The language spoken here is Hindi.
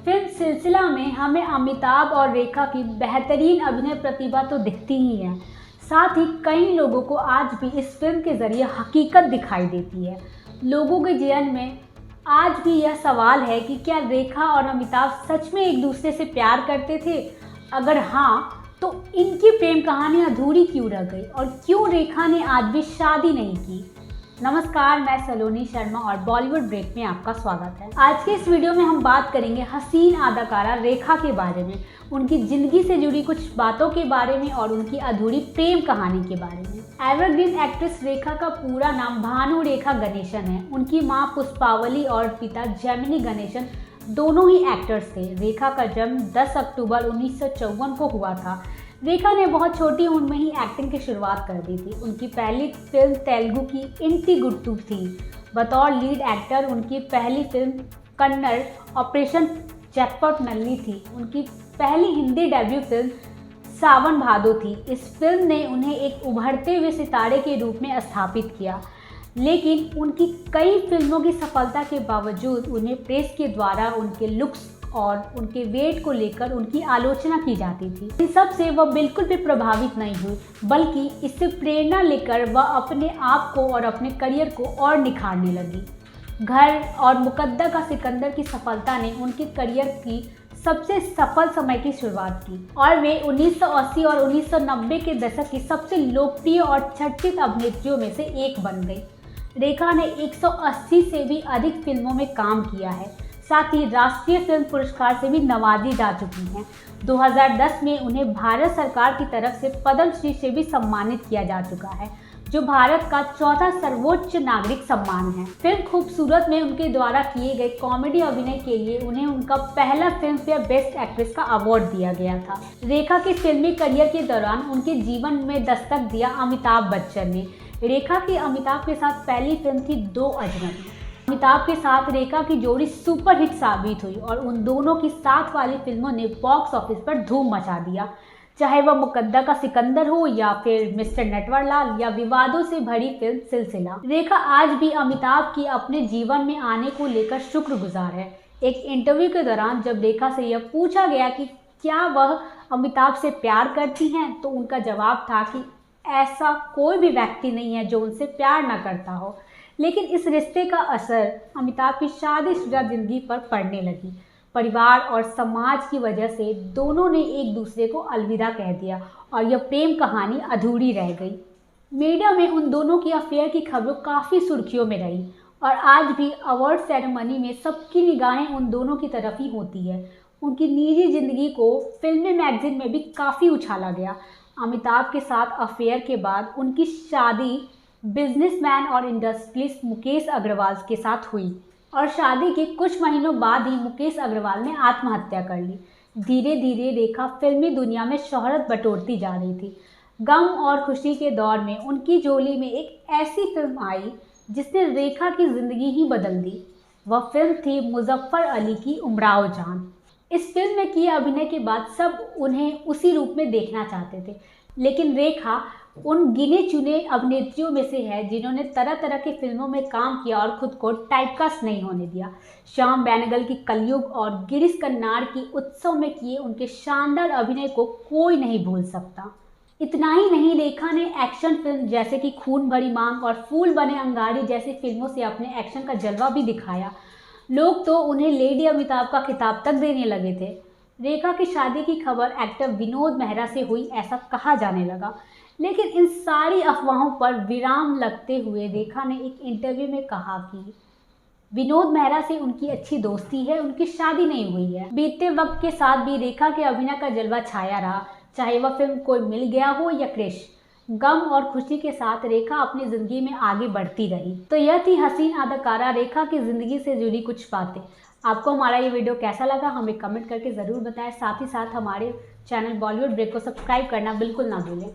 फिल्म सिलसिला में हमें अमिताभ और रेखा की बेहतरीन अभिनय प्रतिभा तो दिखती ही है, साथ ही कई लोगों को आज भी इस फिल्म के ज़रिए हकीकत दिखाई देती है। लोगों के जीवन में आज भी यह सवाल है कि क्या रेखा और अमिताभ सच में एक दूसरे से प्यार करते थे? अगर हाँ, तो इनकी प्रेम कहानी अधूरी क्यों रह गई और क्यों रेखा ने आज भी शादी नहीं की? नमस्कार, मैं सलोनी शर्मा और बॉलीवुड ब्रेक में आपका स्वागत है। आज के इस वीडियो में हम बात करेंगे हसीन अदाकारा रेखा के बारे में, उनकी जिंदगी से जुड़ी कुछ बातों के बारे में और उनकी अधूरी प्रेम कहानी के बारे में। एवरग्रीन एक्ट्रेस रेखा का पूरा नाम भानु रेखा गणेशन है। उनकी मां पुष्पावली और पिता जेमिनी गणेशन दोनों ही एक्टर्स थे। रेखा का जन्म 10 अक्टूबर 1954 को हुआ था। रेखा ने बहुत छोटी उम्र में ही एक्टिंग की शुरुआत कर दी थी। उनकी पहली फिल्म तेलुगु की इंटी गुट्टू थी। बतौर लीड एक्टर उनकी पहली फिल्म कन्नड़ ऑपरेशन जैकपॉट नल्ली थी। उनकी पहली हिंदी डेब्यू फिल्म सावन भादो थी। इस फिल्म ने उन्हें एक उभरते हुए सितारे के रूप में स्थापित किया, लेकिन उनकी कई फिल्मों की सफलता के बावजूद उन्हें प्रेस के द्वारा उनके लुक्स और उनके वेट को लेकर उनकी आलोचना की जाती थी। इन सब से वह बिल्कुल भी प्रभावित नहीं हुई, बल्कि इससे प्रेरणा लेकर वह अपने आप को और अपने करियर को और निखारने लगी। घर और मुकद्दर का सिकंदर की सफलता ने उनके करियर की सबसे सफल समय की शुरुआत की और वे 1980 और 1990 के दशक की सबसे लोकप्रिय और चर्चित अभिनेत्रियों में से एक बन गई। रेखा ने 180 से भी अधिक फिल्मों में काम किया है, साथ ही राष्ट्रीय फिल्म पुरस्कार से भी नवाजी जा चुकी हैं। 2010 में उन्हें भारत सरकार की तरफ से पद्मश्री से भी सम्मानित किया जा चुका है, जो भारत का चौथा सर्वोच्च नागरिक सम्मान है। फिल्म खूबसूरत में उनके द्वारा किए गए कॉमेडी अभिनय के लिए उन्हें उनका पहला फिल्म फेयर बेस्ट एक्ट्रेस का अवार्ड दिया गया था। रेखा के फिल्मी करियर के दौरान उनके जीवन में दस्तक दिया अमिताभ बच्चन ने। रेखा की अमिताभ के साथ पहली फिल्म थी दो अजनबी। अमिताभ के साथ रेखा की जोड़ी सुपरहिट साबित हुई और उन दोनों की साथ वाली फिल्मों ने बॉक्स ऑफिस पर धूम मचा दिया, चाहे वह मुकद्दर का सिकंदर हो या फिर मिस्टर नटवरलाल या विवादों से भरी फिल्म सिलसिला। रेखा आज भी अमिताभ की अपने जीवन में आने को लेकर शुक्रगुजार है। एक इंटरव्यू के दौरान जब रेखा से यह पूछा गया कि क्या वह अमिताभ से प्यार करती हैं, तो उनका जवाब था कि ऐसा कोई भी व्यक्ति नहीं है जो उनसे प्यार न करता हो, लेकिन इस रिश्ते का असर अमिताभ की शादीशुदा जिंदगी पर पड़ने लगी। परिवार और समाज की वजह से दोनों ने एक दूसरे को अलविदा कह दिया और यह प्रेम कहानी अधूरी रह गई। मीडिया में उन दोनों की अफेयर की खबरों काफ़ी सुर्खियों में रही और आज भी अवार्ड सेरेमनी में सबकी निगाहें उन दोनों की तरफ ही होती है। उनकी निजी जिंदगी को फिल्मी मैगजीन में भी काफ़ी उछाला गया। अमिताभ के साथ अफेयर के बाद उनकी शादी बिजनेसमैन और इंडस्ट्रियलिस्ट मुकेश अग्रवाल के साथ हुई और शादी के कुछ महीनों बाद ही मुकेश अग्रवाल ने आत्महत्या कर ली। धीरे धीरे रेखा फिल्मी दुनिया में शोहरत बटोरती जा रही थी। गम और खुशी के दौर में उनकी झोली में एक ऐसी फिल्म आई जिसने रेखा की जिंदगी ही बदल दी। वह फिल्म थी मुजफ्फर अली की उमराव जान। इस फिल्म में किए अभिनय के बाद सब उन्हें उसी रूप में देखना चाहते थे, लेकिन रेखा उन गिने चुने अभिनेत्रियों में से है जिन्होंने तरह तरह की फिल्मों में काम किया और खुद को टाइपकास्ट नहीं होने दिया। श्याम बेनेगल की कलयुग और गिरीश कर्नाड की उत्सव में किए उनके शानदार अभिनय को कोई नहीं भूल सकता। इतना ही नहीं, रेखा ने एक्शन फिल्म जैसे कि खून भरी मांग और फूल बने अंगारी जैसी फिल्मों से अपने एक्शन का जलवा भी दिखाया। लोग तो उन्हें लेडी अमिताभ का खिताब तक देने लगे थे। रेखा की शादी की खबर एक्टर विनोद मेहरा से हुई ऐसा कहा जाने लगा, लेकिन इन सारी अफवाहों पर विराम लगते हुए रेखा ने एक इंटरव्यू में कहा कि विनोद मेहरा से उनकी अच्छी दोस्ती है, उनकी शादी नहीं हुई है। बीतते वक्त के साथ भी रेखा के अभिनय का जलवा छाया रहा, चाहे वह फिल्म कोई मिल गया हो या क्रिश। गम और खुशी के साथ रेखा अपनी जिंदगी में आगे बढ़ती रही। तो यह थी हसीन अदाकारा रेखा की जिंदगी से जुड़ी कुछ बातें। आपको हमारा ये वीडियो कैसा लगा हमें कमेंट करके ज़रूर बताएं। साथ ही साथ हमारे चैनल बॉलीवुड ब्रेक को सब्सक्राइब करना बिल्कुल ना भूलें।